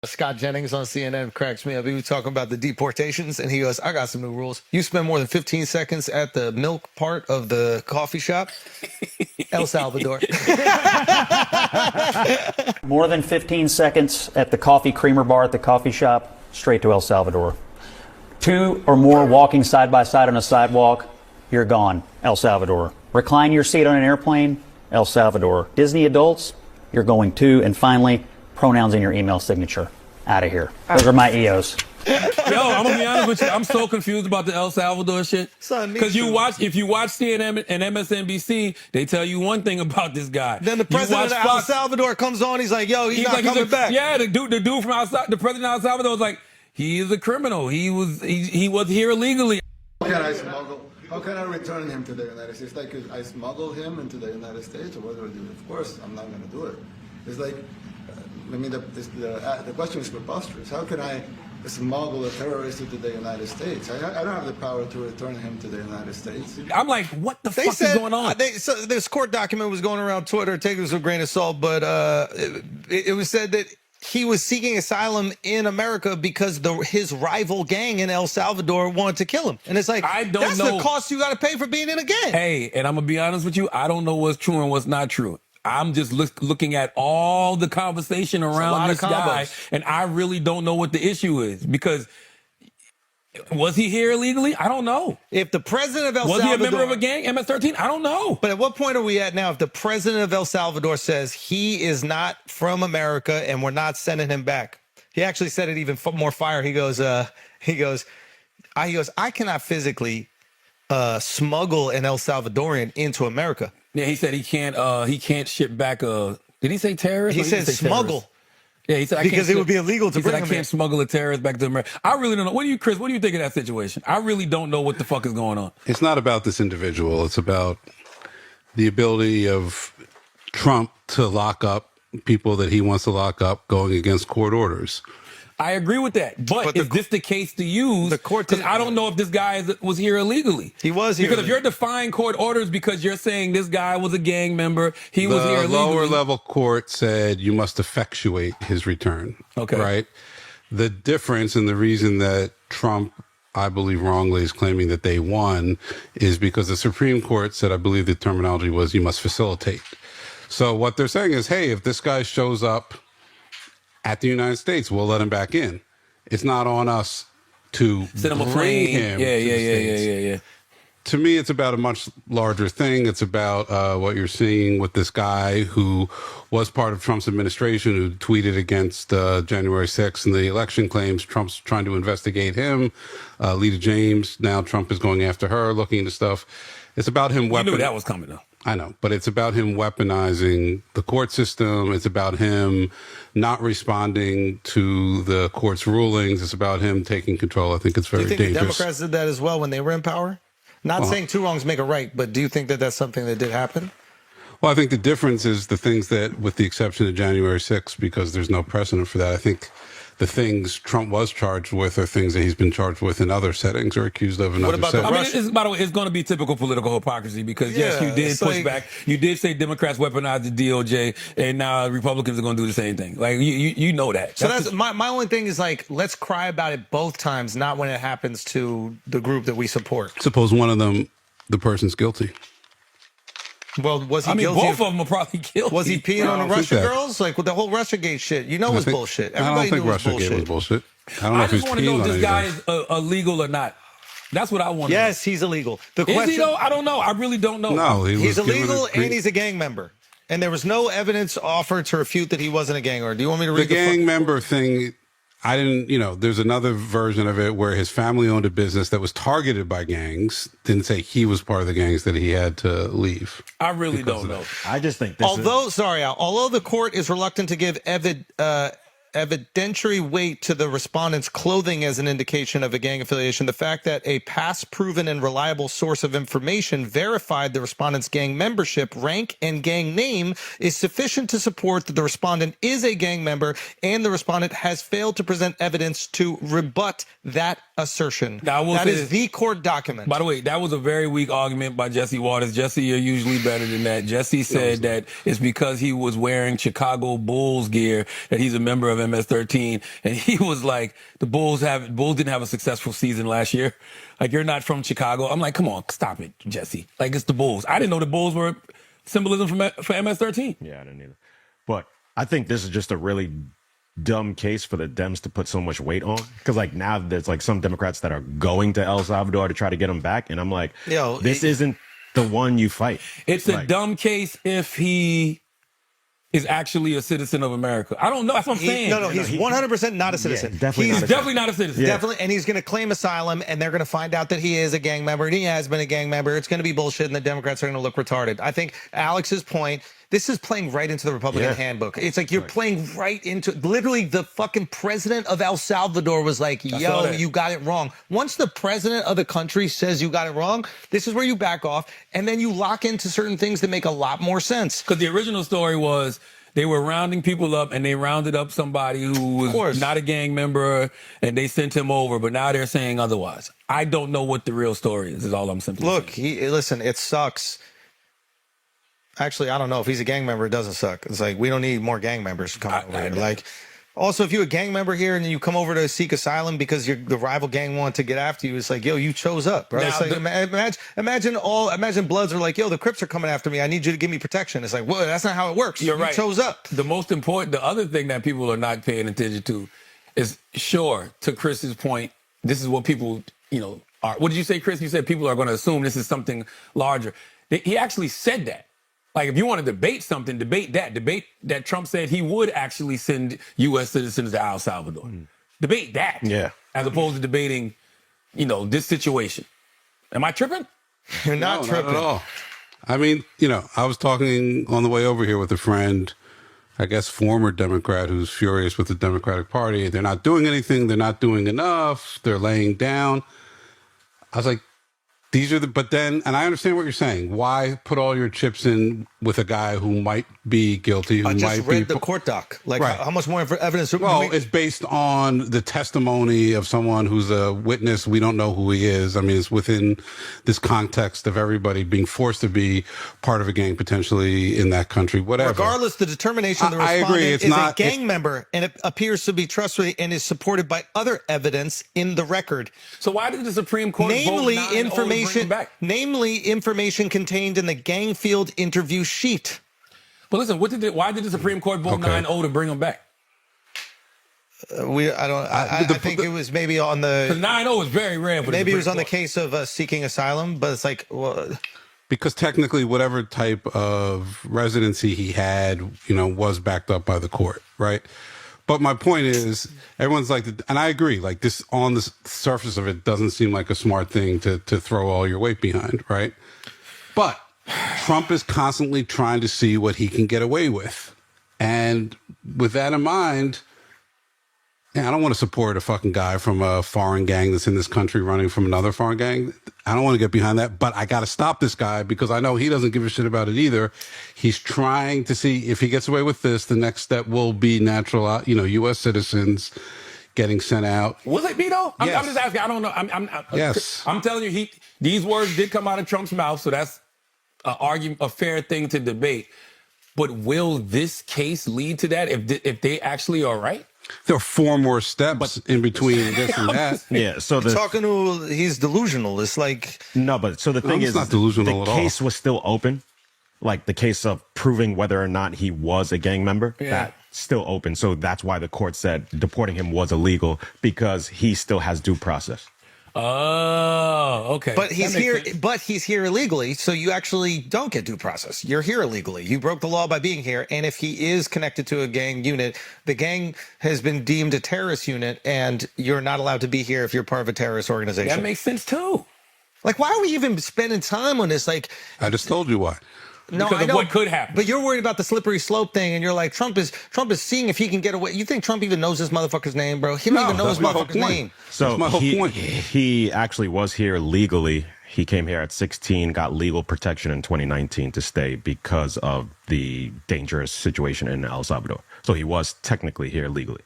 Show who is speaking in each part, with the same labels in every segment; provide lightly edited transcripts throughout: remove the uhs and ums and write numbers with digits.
Speaker 1: Scott Jennings on CNN cracks me up. He was talking about the deportations, and he goes, I got some new rules. You spend more than 15 seconds at the milk part of the coffee shop, El Salvador.
Speaker 2: More than 15 seconds at the coffee creamer bar at the coffee shop, straight to El Salvador. 2 or more walking side by side on a sidewalk, you're gone, El Salvador. Recline your seat on an airplane, El Salvador. Disney adults, you're going too. And finally, pronouns in your email signature. Out of here. Those are my EOs.
Speaker 3: Yo, I'm gonna be honest with you. I'm so confused about the El Salvador shit. Because if you watch CNN and MSNBC, they tell you one thing about this guy.
Speaker 1: Then the president of El Salvador comes on. He's like, "Yo, he's not coming back."
Speaker 3: Yeah, the dude from outside, the president of El Salvador was like, he is a criminal. He was here illegally.
Speaker 4: How can I return him to the United States? Like, I smuggle him into the United States, or what do I do? Of course, I'm not going to do it. It's like, I mean, the question is preposterous. How can I smuggle a terrorist into the United States? I don't have the power to return him to the United States.
Speaker 3: I'm like, what the fuck is going on?
Speaker 1: So this court document was going around Twitter. Take it with a grain of salt, but it was said that he was seeking asylum in America because his rival gang in El Salvador wanted to kill him. And it's like, that's the cost you got to pay for being in a gang.
Speaker 3: Hey, and I'm going to be honest with you. I don't know what's true and what's not true. I'm just looking at all the conversation around this guy, and I really don't know what the issue is, because was he here illegally? I don't know.
Speaker 1: If the president of El Salvador...
Speaker 3: Was he a member of a gang, MS-13? I don't know.
Speaker 1: But at what point are we at now if the president of El Salvador says he is not from America and we're not sending him back? He actually said it even more fire. He goes, I cannot physically smuggle an El Salvadorian into America.
Speaker 3: Yeah, he said he can't ship back a... Did he say terrorist?
Speaker 1: He said smuggle.
Speaker 3: Terrorist? Yeah, he said
Speaker 1: because it would be illegal to bring him in.
Speaker 3: I can't smuggle a terrorist back to America. I really don't know. Chris, what do you think of that situation? I really don't know what the fuck is going on.
Speaker 5: It's not about this individual. It's about the ability of Trump to lock up people that he wants to lock up going against court orders.
Speaker 3: I agree with that. But is this the case to use?
Speaker 1: The court,
Speaker 3: because I don't know if this guy was here illegally.
Speaker 1: He was here.
Speaker 3: Because if you're defying court orders because you're saying this guy was a gang member, he was here illegally.
Speaker 5: The lower level court said you must effectuate his return.
Speaker 3: Okay.
Speaker 5: Right? The difference and the reason that Trump, I believe wrongly, is claiming that they won is because the Supreme Court said, I believe the terminology was, you must facilitate. So what they're saying is, hey, if this guy shows up at the United States, we'll let him back in. It's not on us to bring him to the States.
Speaker 3: Yeah.
Speaker 5: To me, it's about a much larger thing. It's about what you're seeing with this guy who was part of Trump's administration, who tweeted against January 6th and the election claims. Trump's trying to investigate him. Lita James, now Trump is going after her, looking into stuff. It's about him.
Speaker 3: You knew that was coming, though.
Speaker 5: I know, but it's about him weaponizing the court system. It's about him not responding to the court's rulings. It's about him taking control. I think it's very dangerous.
Speaker 1: Do you think the Democrats did that as well when they were in power? Not saying two wrongs make a right, but do you think that that's something that did happen?
Speaker 5: Well, I think the difference is the things that, with the exception of January 6th, because there's no precedent for that, I think the things Trump was charged with are things that he's been charged with in other settings or accused of in other settings.
Speaker 3: By the way, it's going to be typical political hypocrisy because, yes, you did push back. You did say Democrats weaponized the DOJ, and now Republicans are going to do the same thing. Like, you know that.
Speaker 1: So that's my only thing is, like, let's cry about it both times, not when it happens to the group that we support.
Speaker 5: Suppose one of them, the person's guilty.
Speaker 1: Well, was he guilty?
Speaker 3: Both of them are probably guilty.
Speaker 1: Was he peeing on the Russian girls? Like, with the whole Russiagate shit, you know, it was bullshit.
Speaker 5: Everybody knew it was bullshit. I don't think Russiagate was bullshit. I don't know if he's
Speaker 3: just want to know if this guy is illegal or not. That's what I want to know.
Speaker 1: Yes, he's illegal.
Speaker 3: Is he, though? I don't know. I really don't know.
Speaker 5: No,
Speaker 1: he's illegal and he's a gang member. And there was no evidence offered to refute that he wasn't a gang. Or do you want me to read
Speaker 5: the gang member thing? I didn't, there's another version of it where his family owned a business that was targeted by gangs. Didn't say he was part of the gangs that he had to leave.
Speaker 3: I really don't know.
Speaker 6: I just think this
Speaker 1: although the court is reluctant to give evidentiary weight to the respondent's clothing as an indication of a gang affiliation, the fact that a past proven and reliable source of information verified the respondent's gang membership, rank, and gang name is sufficient to support that the respondent is a gang member, and the respondent has failed to present evidence to rebut that assertion. That is the court document.
Speaker 3: By the way, that was a very weak argument by Jesse Waters. Jesse, you're usually better than that. Jesse said that it's because he was wearing Chicago Bulls gear that he's a member of MS-13, and he was like, the Bulls didn't have a successful season last year. Like, you're not from Chicago. I'm like, come on, stop it, Jesse. Like, it's the Bulls. I didn't know the Bulls were symbolism for MS-13.
Speaker 6: Yeah, I didn't either. But I think this is just a really dumb case for the Dems to put so much weight on, because like now there's like some Democrats that are going to El Salvador to try to get him back, and I'm like, this isn't the one you fight.
Speaker 3: It's a dumb case if he is actually a citizen of America. I don't know. That's what I'm saying.
Speaker 1: No, he's 100% not a citizen.
Speaker 6: Yeah,
Speaker 3: He's definitely not a citizen.
Speaker 1: Definitely, and he's going to claim asylum, and they're going to find out that he is a gang member, and he has been a gang member. It's going to be bullshit, and the Democrats are going to look retarded. I think Alex's point, this is playing right into the Republican handbook. It's like you're playing right into, literally the fucking president of El Salvador was like, yo, you got it wrong. Once the president of the country says you got it wrong, this is where you back off, and then you lock into certain things that make a lot more sense.
Speaker 3: Because the original story was they were rounding people up, and they rounded up somebody who was not a gang member, and they sent him over, but now they're saying otherwise. I don't know what the real story is all I'm simply saying.
Speaker 1: Listen, it sucks. Actually, I don't know. If he's a gang member, it doesn't suck. It's like, we don't need more gang members coming over here. Like, also, if you're a gang member here and you come over to seek asylum because the rival gang want to get after you, it's like, yo, you chose up, bro. It's like, imagine Bloods are like, yo, the Crips are coming after me. I need you to give me protection. It's like, well, that's not how it works.
Speaker 3: You're right.
Speaker 1: You chose up.
Speaker 3: The other thing that people are not paying attention to is, sure, to Chris's point, this is what people, are. What did you say, Chris? You said people are going to assume this is something larger. He actually said that. Like, if you want to debate something, debate that Trump said he would actually send U.S. citizens to El Salvador. Debate that.
Speaker 6: Yeah.
Speaker 3: As opposed to debating, this situation. Am I tripping?
Speaker 1: You're not tripping.
Speaker 5: Not at all. I mean, I was talking on the way over here with a friend, I guess former Democrat, who's furious with the Democratic Party. They're not doing anything. They're not doing enough. They're laying down. I was like, but then, and I understand what you're saying. Why put all your chips in with a guy who might be guilty?
Speaker 1: I just read the court doc. Like, how much more evidence?
Speaker 5: Well, it's based on the testimony of someone who's a witness. We don't know who he is. I mean, it's within this context of everybody being forced to be part of a gang potentially in that country, whatever.
Speaker 1: Regardless, the determination of the respondent is a gang member, and it appears to be trustworthy and is supported by other evidence in the record.
Speaker 3: So why did the Supreme Court vote 9-0 to bring him back?
Speaker 1: Namely, information contained in the gang field interview sheet.
Speaker 3: But listen, why did the Supreme Court vote 9-0 to bring him back?
Speaker 1: I think it was maybe on the...
Speaker 3: Because 9-0 is very rare.
Speaker 1: Maybe it was on the case of seeking asylum, but it's like... Well,
Speaker 5: because technically whatever type of residency he had, was backed up by the court, right? But my point is, everyone's like, and I agree, like this on the surface of it doesn't seem like a smart thing to throw all your weight behind, right? But Trump is constantly trying to see what he can get away with. And with that in mind, I don't want to support a fucking guy from a foreign gang that's in this country running from another foreign gang. I don't want to get behind that, but I got to stop this guy because I know he doesn't give a shit about it either. He's trying to see if he gets away with this, the next step will be natural, U.S. citizens getting sent out.
Speaker 3: Will it be though?
Speaker 5: Yes.
Speaker 3: I'm just asking. I don't know.
Speaker 5: Yes.
Speaker 3: I'm telling you, these words did come out of Trump's mouth, so that's a fair thing to debate. But will this case lead to that if they actually are right?
Speaker 5: There are 4 more steps in between this and that.
Speaker 6: Yeah, so
Speaker 1: he's delusional. It's like...
Speaker 6: No, but so the thing is,
Speaker 5: not delusional
Speaker 6: the
Speaker 5: at all.
Speaker 6: case was still open. Like the case of proving whether or not he was a gang member, that's still open. So that's why the court said deporting him was illegal, because he still has due process.
Speaker 3: Oh, okay.
Speaker 1: But he's here illegally, so you actually don't get due process. You're here illegally. You broke the law by being here, and if he is connected to a gang unit, the gang has been deemed a terrorist unit, and you're not allowed to be here if you're part of a terrorist organization.
Speaker 3: That makes sense too.
Speaker 1: Like, why are we even spending time on this? Like,
Speaker 5: I just told you why.
Speaker 1: No,
Speaker 3: because
Speaker 1: I know
Speaker 3: what could happen.
Speaker 1: But you're worried about the slippery slope thing, and you're like, Trump is seeing if he can get away. You think Trump even knows this motherfucker's name, bro? He don't even know his motherfucker's name.
Speaker 6: So
Speaker 5: that's my whole point.
Speaker 6: He actually was here legally. He came here at 16, got legal protection in 2019 to stay because of the dangerous situation in El Salvador. So he was technically here legally.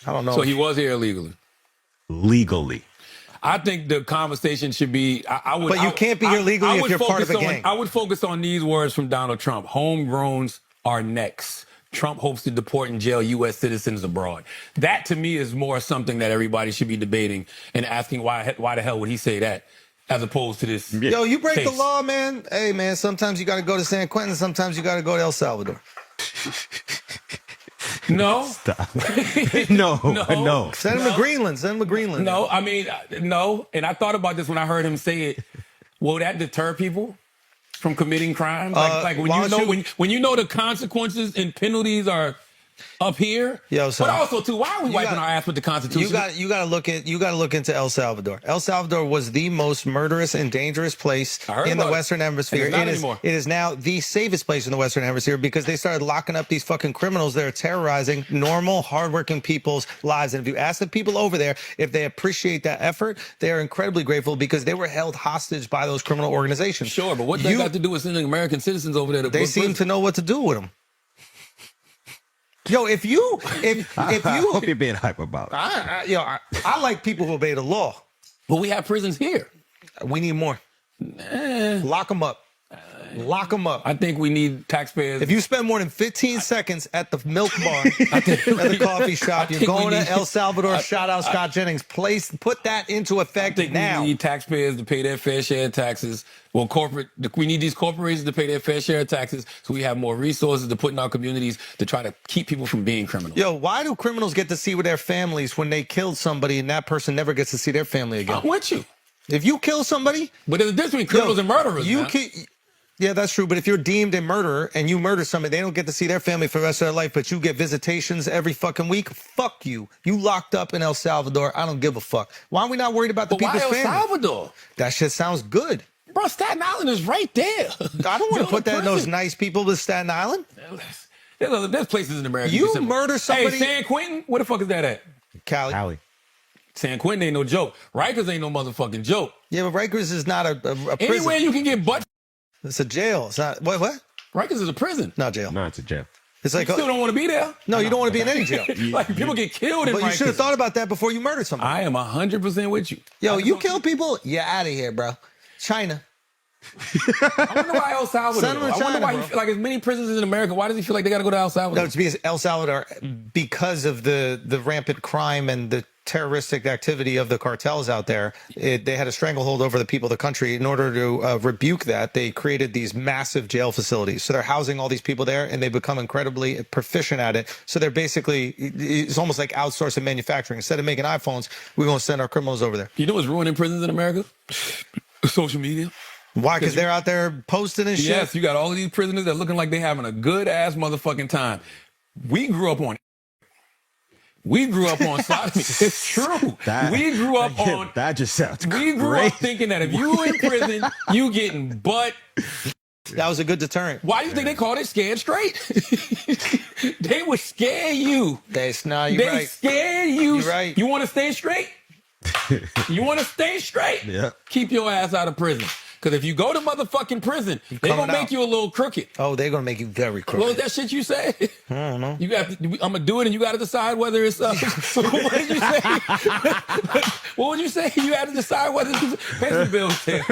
Speaker 1: I don't know.
Speaker 3: So he was here illegally.
Speaker 6: Legally.
Speaker 3: I think the conversation should be.
Speaker 1: But you can't be here legally if you're part of a gang.
Speaker 3: I would focus on these words from Donald Trump. Homegrowns are next. Trump hopes to deport and jail U.S. citizens abroad. That, to me, is more something that everybody should be debating and asking why the hell would he say that, as opposed to this.
Speaker 1: Yo, you break
Speaker 3: case.
Speaker 1: the law, man. Hey, man, sometimes you got to go to San Quentin. Sometimes you got to go to El Salvador.
Speaker 3: No.
Speaker 6: Stop. No.
Speaker 1: Send him to Greenland. Send him to Greenland.
Speaker 3: No, I mean, no. And I thought about this when I heard him say it. Will that deter people from committing crimes? Like when you know the consequences and penalties are up here.
Speaker 1: Yo, son,
Speaker 3: but also too, why are we wiping our ass with the Constitution?
Speaker 1: You got to look into El Salvador. El Salvador was the most murderous and dangerous place in the Western Hemisphere. It is now the safest place in the Western Hemisphere because they started locking up these fucking criminals that are terrorizing normal, hardworking people's lives. And if you ask the people over there if they appreciate that effort, they are incredibly grateful because they were held hostage by those criminal organizations.
Speaker 3: Sure, but what they got to do with sending American citizens over there?
Speaker 1: They seem to know what to do with them. Yo, if you
Speaker 6: I hope you're being hype about it.
Speaker 1: I like people who obey the law.
Speaker 3: But we have prisons here.
Speaker 1: We need more. Lock them up. Lock them up.
Speaker 3: I think we need taxpayers.
Speaker 1: If you spend more than 15 seconds at the milk bar, at the coffee shop, you're going to El Salvador. Shout out Scott Jennings. Put that into effect now.
Speaker 3: We need taxpayers to pay their fair share of taxes. Well, we need these corporations to pay their fair share of taxes so we have more resources to put in our communities to try to keep people from being criminals.
Speaker 1: Yo, why do criminals get to see with their families when they killed somebody and that person never gets to see their family again?
Speaker 3: I'm with you.
Speaker 1: If you kill somebody...
Speaker 3: But there's a difference between criminals and murderers,
Speaker 1: Yeah, that's true. But if you're deemed a murderer and you murder somebody, they don't get to see their family for the rest of their life, but you get visitations every fucking week. Fuck you. You locked up in El Salvador. I don't give a fuck. Why are we not worried about the people's family?
Speaker 3: Why El Salvador?
Speaker 1: That shit sounds good.
Speaker 3: Bro, Staten Island is right there.
Speaker 1: I don't want to put that in those nice people to Staten Island.
Speaker 3: There's places in America.
Speaker 1: You murder somebody.
Speaker 3: Hey, San Quentin? Where the fuck is that at?
Speaker 1: Cali.
Speaker 3: San Quentin ain't no joke. Rikers ain't no motherfucking joke.
Speaker 1: Yeah, but Rikers is not a prison.
Speaker 3: Anywhere you can get butt.
Speaker 1: It's a jail. It's not. What?
Speaker 3: Rikers is a prison.
Speaker 1: Not jail.
Speaker 6: No, it's a jail.
Speaker 1: It's like
Speaker 3: you still don't want to be there.
Speaker 1: No, you don't want to be in any jail.
Speaker 3: Like people get killed in Rikers.
Speaker 1: But you should have thought about that before you murdered somebody.
Speaker 3: I am 100% with you.
Speaker 1: Yo, you kill people? You're out of here, bro. China.
Speaker 3: I wonder why El Salvador. I wonder why he feel like as many prisons in America. Why does he feel like they got to go to El Salvador?
Speaker 1: No, it's because El Salvador, because of the rampant crime and the terroristic activity of the cartels out there, they had a stranglehold over the people of the country. In order to rebuke that, they created these massive jail facilities. So they're housing all these people there, and they become incredibly proficient at it. So they're basically, it's almost like outsourcing manufacturing. Instead of making iPhones, we're going to send our criminals over there.
Speaker 3: You know what's ruining prisons in America? Social media.
Speaker 1: Why? Because they're out there posting and shit?
Speaker 3: Yes, you got all of these prisoners that are looking like they having a good-ass motherfucking time. We grew up on sodomy. It's true. We grew up on...
Speaker 6: That just sounds
Speaker 3: We grew up thinking that if you in prison, you getting butt...
Speaker 1: That was a good deterrent.
Speaker 3: Why do you think they called it scared straight? They would scare you.
Speaker 1: They scare you.
Speaker 3: You're right. You want to stay straight? You want to stay straight?
Speaker 6: Yeah.
Speaker 3: Keep your ass out of prison. Because if you go to motherfucking prison, they're going to make you a little crooked.
Speaker 1: Oh, they're going to make you very crooked.
Speaker 3: What was that shit you said?
Speaker 1: I don't know.
Speaker 3: I'm going to do it and you got to decide whether it's... what did you say? What would you say? You had to decide whether it's... Pay some bills, Tim.